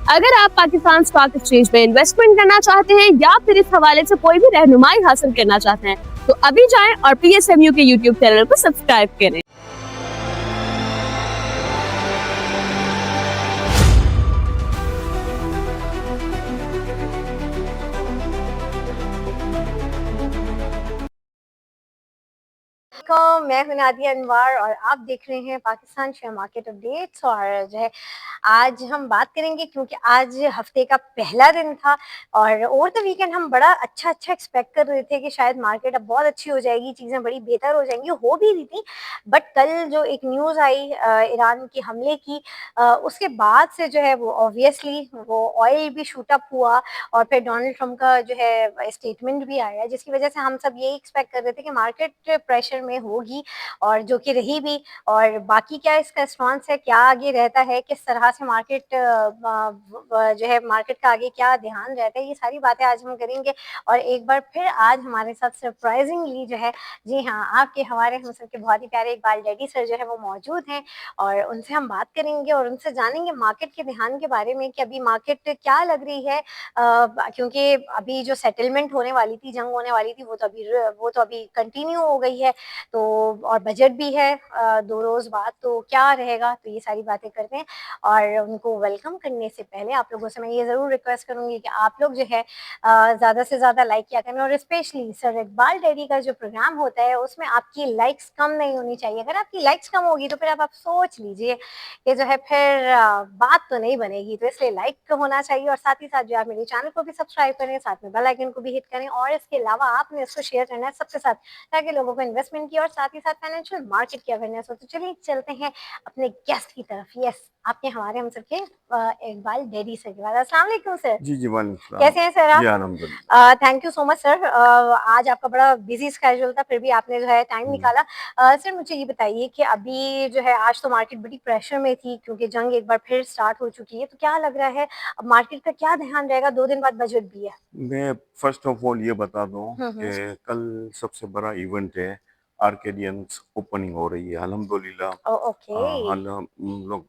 अगर आप Pakistan stock exchange में इन्वेस्टमेंट करना चाहते हैं या फिर इस हवाले से कोई भी रहनुमाई हासिल करना चाहते हैं तो अभी जाएं और PSMU के यूट्यूब चैनल को सब्सक्राइब करें। मैं हूं नादिया अनवर और आप देख रहे हैं पाकिस्तान शेयर मार्केट अपडेट्स। और जो है आज हम बात करेंगे क्योंकि आज हफ्ते का पहला दिन था और ओवर द वीकेंड हम बड़ा अच्छा एक्सपेक्ट कर रहे थे कि शायद मार्केट अब बहुत अच्छी हो जाएगी, चीज़ें बड़ी बेहतर हो जाएंगी, हो भी रही थी। बट कल जो एक न्यूज़ आई ईरान के हमले की, उसके बाद से जो है वो ऑब्वियसली वो ऑयल भी शूट अप हुआ और फिर डोनाल्ड ट्रंप का जो है स्टेटमेंट भी आया, जिसकी वजह से हम सब यही एक्सपेक्ट कर रहे थे कि मार्केट प्रेशर में होगी और जो कि रही भी। और बाकी क्या इसका रिस्पॉन्स है, क्या आगे रहता है, किस तरह से मार्केट जो है मार्केट का आगे क्या ध्यान रहता है, ये सारी बातें आज हम करेंगे। और एक बार फिर आज हमारे साथ सरप्राइजिंगली जो है, जी हाँ, आपके हमारे हम सबके बहुत ही प्यारे इकबाल डैडी सर जो है वो मौजूद हैं और उनसे हम बात करेंगे और उनसे जानेंगे मार्केट के ध्यान के बारे में कि अभी मार्केट क्या लग रही है। क्योंकि अभी जो सेटलमेंट होने वाली थी, जंग होने वाली थी, वो तो अभी कंटिन्यू हो गई है। तो और बजट भी है 2 रोज बाद, तो क्या रहेगा, तो ये सारी बातें करते हैं। और उनको वेलकम करने से पहले आप लोगों से मैं ये जरूर रिक्वेस्ट करूंगी कि आप लोग जो है ज्यादा से ज्यादा लाइक किया करें और स्पेशली सर इकबाल डेरी का जो प्रोग्राम होता है उसमें आपकी लाइक्स कम नहीं होनी चाहिए। अगर आपकी लाइक्स कम होगी तो फिर आप सोच लीजिए कि जो है फिर बात तो नहीं बनेगी। तो इसलिए लाइक होना चाहिए और साथ ही साथ जो आप मेरे चैनल को भी सब्सक्राइब करें, साथ में बेल आइकन को भी हिट करें और इसके अलावा आपने इसको शेयर करना है सबके साथ ताकि लोगों को इन्वेस्टमेंट की और साथ ही साथ फाइनेंशियल मार्केट की अवेयरनेस हो। तो चलिए चलते हैं अपने गेस्ट की तरफ। यस, आपके हमारे हम सबके इकबाल डेडी सर के बाद। अस्सलाम वालेकुम सर। जी जी, वालेकुम सलाम। कैसे हैं सर जी आप? अल्हम्दुलिल्लाह। Thank you so much sir. आज आपका बड़ा बिजी स्केड्यूल था, फिर भी आपने जो है टाइम हम्म, निकाला। सर मुझे ये बताइए कि अभी जो है आज तो मार्केट बड़ी प्रेशर में थी क्योंकि जंग एक बार फिर स्टार्ट हो चुकी है, तो क्या लग रहा है अब मार्केट का क्या ध्यान रहेगा? 2 दिन बाद बजट भी है। मैं फर्स्ट ऑफ ऑल ये बता दूं हम्म। कि कल सबसे बड़ा इवेंट है, आर्केडियंस ओपनिंग हो रही है अल्हम्दुलिल्लाह। ओके। लोग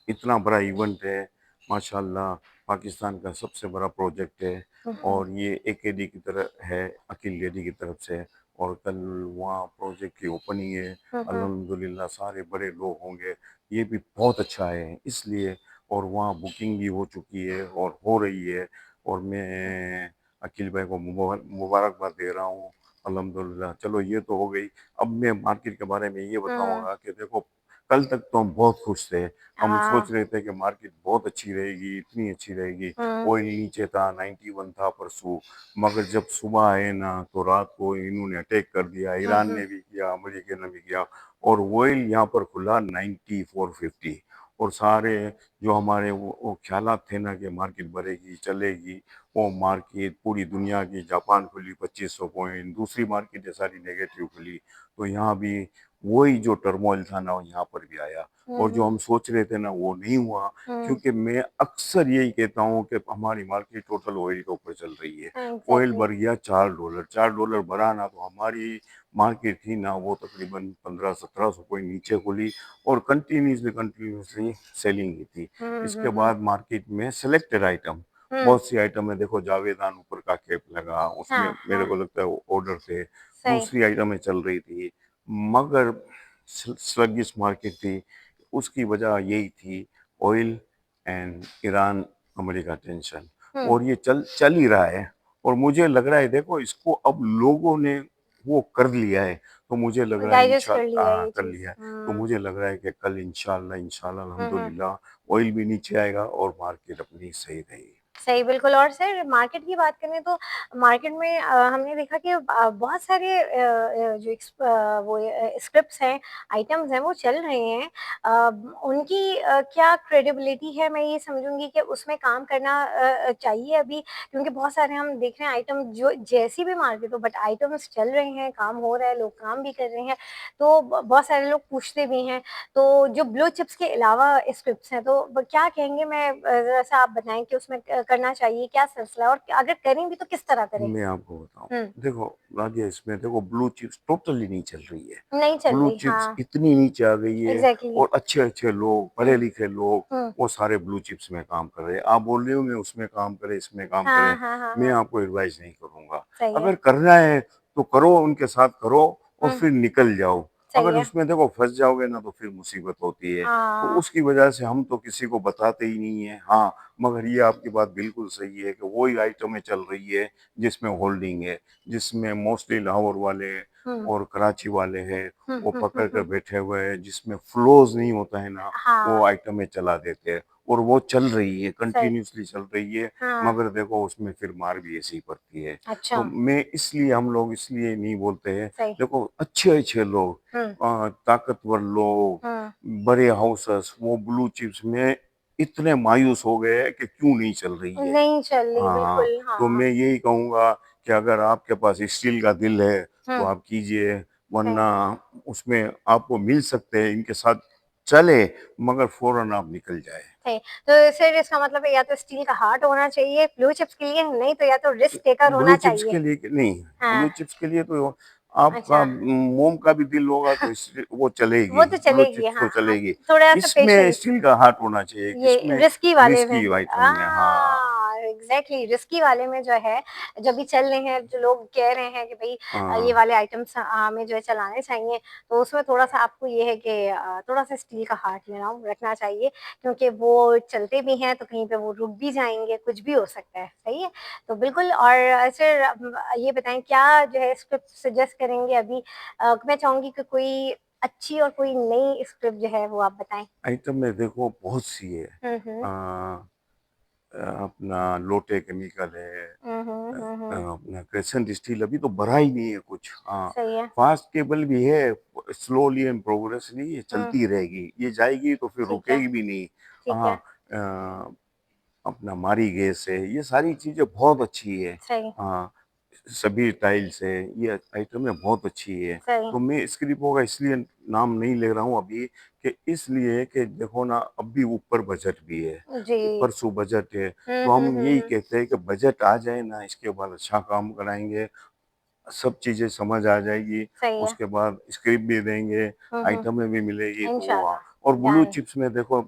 इतना बड़ा इवेंट है माशाल्लाह। पाकिस्तान का सबसे बड़ा प्रोजेक्ट है हम्म और ये AKD की तरह है, अकील डेडी की तरफ से। और कल वहाँ प्रोजेक्ट की ओपनिंग है हम्म अल्हम्दुलिल्लाह, सारे बड़े लोग होंगे। ये भी बहुत अच्छा है इसलिए। और वहाँ बुकिंग भी हो चुकी है और हो रही है और मैं अकील भाई को मुबारकबाद दे रहा हूँ अल्हम्दुलिल्लाह। चलो ये तो हो गई। अब मैं मार्केट के बारे में ये हम्म। बताऊंगा कि देखो, कल तक तो हम बहुत खुश थे। हम हाँ। सोच रहे थे कि मार्केट बहुत अच्छी रहेगी, इतनी अच्छी रहेगी। हम्म ऑयल नीचे था, 91 था परसों। मगर जब सुबह आए ना तो रात को इन्होंने अटैक कर दिया, ईरान हम्म ने भी किया, अमेरिका ने भी किया। और ऑयल यहाँ पर खुला 94.50। और सारे जो हमारे वो ख्यालात थे ना कि मार्केट बढ़ेगी चलेगी, वो मार्केट पूरी दुनिया की, जापान खुली 2500 पॉइंट, दूसरी मार्केट है सारी नेगेटिव खुली। तो यहाँ भी वही जो टर्मोइल था ना, वो यहाँ पर भी आया। और जो हम्म हम सोच रहे थे ना, वो नहीं हुआ। हम्म। क्योंकि मैं अक्सर यही कहता हूँ कि हमारी मार्केट टोटल ऑयल के ऊपर चल रही है। Oil exactly. बढ़ गया $4, $4 बढ़ा ना तो हमारी मार्केट थी ना, वो तकरीबन 1500-1700 पॉइंट नीचे खुली और कंटिन्यूसली सेलिंग ही थी। इसके हम्म। बाद मार्केट में सिलेक्टेड आइटम, हम्म। बहुत सी आइटम है, देखो जावेदान ऊपर का कैप लगा, उसमें हाँ मेरे हाँ। को लगता है ऑर्डर थे। सही। दूसरी आइटमें चल रही थी मगर स्लगिश मार्केट थी। उसकी वजह यही थी, oil and Iran America tension. हम्म। और ये चल ही रहा है। और मुझे लग रहा है, देखो इसको अब लोगों ने वो कर लिया है। तो मुझे लग रहा है डाइजेस्ट कर लिया है ये कर चीज। लिया है। तो मुझे लग रहा है कि कल इंशाल्लाह इंशाल्लाह हम्म। अल्हम्दुलिल्लाह ऑयल भी नीचे आएगा और मार्केट अपनी सही रहेगी। सही, बिल्कुल। और सर मार्केट की बात करें तो मार्केट में हमने देखा कि बहुत सारे जो वो स्क्रिप्ट्स हैं, आइटम्स हैं, वो चल रहे हैं। उनकी क्या क्रेडिबिलिटी है, मैं ये समझूंगी कि उसमें काम करना चाहिए अभी, क्योंकि बहुत सारे हम देख रहे हैं आइटम जो जैसी भी मार्केट हो बट आइटम्स चल रहे हैं, काम हो रहा है, लोग काम भी कर रहे हैं। तो बहुत सारे लोग पूछते भी हैं। तो जो ब्लू चिप्स के अलावा स्क्रिप्ट्स हैं, तो क्या कहेंगे, मैं जरा सा आप बताएं कि उसमें करना चाहिए, क्या सिलसिला है, और अगर करें भी तो किस तरह करें? मैं आपको बताऊं, हम्म। देखो राजिया, इसमें देखो ब्लू चिप्स टोटली नहीं चल रही है। नहीं चल ब्लू रही, चिप्स हाँ। इतनी नीचे आ गई है, एग्जैक्टली। और अच्छे अच्छे लोग, पढ़े हम्म। लिखे लोग, हम्म। वो सारे ब्लू चिप्स में काम कर रहे हैं। आप बोल रहे हो मैं उसमें काम करे, इसमें काम हाँ करे, हाँ हाँ मैं हाँ। आपको एडवाइस नहीं करूंगा। सही है। अगर करना है तो करो, उनके साथ करो, और हम्म। फिर निकल जाओ। सही अगर है। उसमें देखो फंस जाओगे ना तो फिर मुसीबत होती है। तो हाँ। उसकी वजह से हम तो किसी को बताते ही नहीं है। हाँ, मगर ये आपकी बात बिल्कुल सही है कि वही आइटमें चल रही है जिसमें होल्डिंग है, जिसमें मोस्टली लाहौर वाले हम्म और कराची वाले हैं, हम्म वो हम्म हम्म पकड़ कर हम्म। बैठे हुए हैं, जिसमें फ्लोज नहीं होता है ना, वो हाँ। आइटमें चला देते हैं। और वो चल रही है, सही। कंटिन्यूसली चल रही है। हाँ। मगर देखो उसमें फिर मार भी ऐसी ही पड़ती है। अच्छा। तो मैं इसलिए, हम लोग इसलिए नहीं बोलते हैं। सही। देखो अच्छे अच्छे लोग, हम्म ताकतवर लोग, हम्म। बड़े हाउसेस, वो ब्लू चिप्स में इतने मायूस हो गए हैं कि क्यों नहीं चल रही है। नहीं चल रही, हाँ, बिल्कुल, तो हाँ। मैं यही कहूँगा कि अगर आपके पास स्टील का दिल है तो हम्म। आप कीजिए, सही। वरना उसमें आपको मिल सकते हैं, इनके साथ चले, मगर फौरन आप निकल जाए। सही। तो सर इसका मतलब है या तो स्टील का हार्ट होना चाहिए ब्लू चिप्स के लिए, नहीं तो या तो रिस्क टेकर ब्लू होना चिप्स चाहिए। के लिए नहीं, ब्लू हाँ। चिप्स के लिए तो आपका अच्छा। मोम का भी दिल होगा तो वो चलेगी, वो तो ब्लू चलेगी, चिप्स हाँ तो हाँ। चलेगी। थोड़ा सा इसमें पेशेंस। स्टील का हार्ट होना चाहिए, ये किसमें? रिस्की वाले में। रिस्की आइटम में, हाँ। एग्जैक्टली, रिस्की वाले में जो है, जब भी चल रहे हैं, जो लोग कह रहे हैं कि भाई ये हाँ, वाले आइटम्स हमें जो है चलाने चाहिए, तो उसमें थोड़ा सा आपको ये है कि थोड़ा सा स्टील का हार्ट रखना चाहिए, क्योंकि वो चलते भी हैं तो कहीं पे वो रुक भी जाएंगे, कुछ भी हो सकता है। सही है। तो बिल्कुल। और सर ये बताएं क्या जो है स्क्रिप्ट सजेस्ट करेंगे अभी? मैं चाहूंगी कि कोई अच्छी और कोई नई स्क्रिप्ट जो है वो आप बताएं। आइटम में देखो बहुत सी है। हम्म। आ, अपना लोटे केमिकल है, अपना क्रेसेंट स्टील अभी तो भरा ही नहीं है कुछ। हाँ, सही है। फास्ट केबल भी है, स्लोली एंड प्रोग्रेस नहीं, ये हुँ, चलती रहेगी, ये जाएगी तो फिर ठीक है, रुकेगी भी नहीं। ठीक हाँ, है। अपना मारी गैस है, ये सारी चीज़ें बहुत अच्छी है। सही। हाँ, सभी टाइल्स है, ये आइटमें बहुत अच्छी है। सही। तो मैं स्क्रिप्ट का इसलिए नाम नहीं ले रहा हूँ अभी, कि इसलिए कि देखो ना, अब भी ऊपर बजट भी है, जी। ऊपर सु बजट है। तो हम यही कहते हैं कि बजट आ जाए ना, इसके बाद अच्छा काम कराएंगे, सब चीज़ें समझ आ जाएगी, सही है। उसके बाद स्क्रिप्ट भी देंगे, हुँ, हुँ। आइटमें भी मिलेगी, तो वो इंशाल्लाह। और ब्लू डन। चिप्स में देखो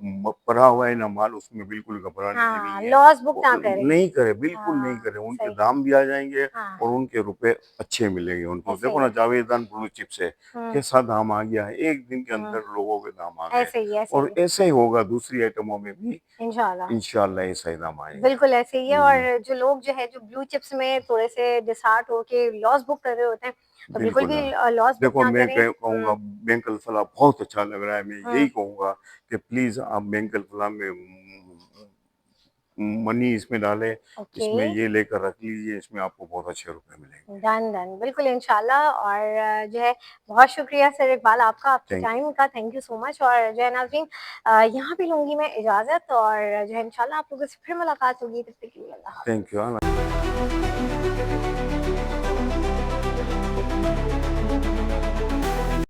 पड़ा हुआ है ना माल, उसमें बिल्कुल घबराने की हाँ, नहीं है। लॉस बुक ना करें। नहीं करे, बिल्कुल नहीं हाँ, करे, उनके सही। दाम भी आ जाएंगे हाँ, और उनके रुपए अच्छे मिलेंगे उनको। ऐसे देखो ही ना, है। जावेदान ब्लू चिप्स है, हुँ, कैसा दाम आ गया है, एक दिन के हुँ। अंदर लोगों के दाम आ गए। ऐसे ही है, ऐसे ही और है। ऐसा ही होगा दूसरी आइटमों में भी, इंशाल्लाह। इंशाल्लाह ऐसा ही दाम आएगा। बिल्कुल ऐसे ही है। हम्म, और जो लोग जो है जो ब्लू चिप्स में थोड़े से डिसहार्ट होके लॉस बुक कर रहे होते हैं, तो बिल्कुल बिल्कुल। भी हाँ, लॉस बुक देखो ना मैं करें। कहूँगा, बैंकल फला बहुत अच्छा लग रहा है, मैं यही हुँ, कहूँगा कि प्लीज़ आप बैंकल फला में मनी इसमें डालें, ओके। इसमें ये लेकर रख लीजिए, इसमें आपको बहुत अच्छे रुपए मिलेंगे। डन डन, बिल्कुल इंशाल्लाह। और जो है बहुत शुक्रिया सर इकबाल आपका, आपके थैंक यू। टाइम का, थैंक यू सो मच। और जो है नाज़रीन, यहाँ पे लूँगी मैं इजाज़त, और जो है इंशाल्लाह आप लोगों से फिर मुलाकात होगी, तब तक के लिए अल्लाह हाफ़िज़। Thank you.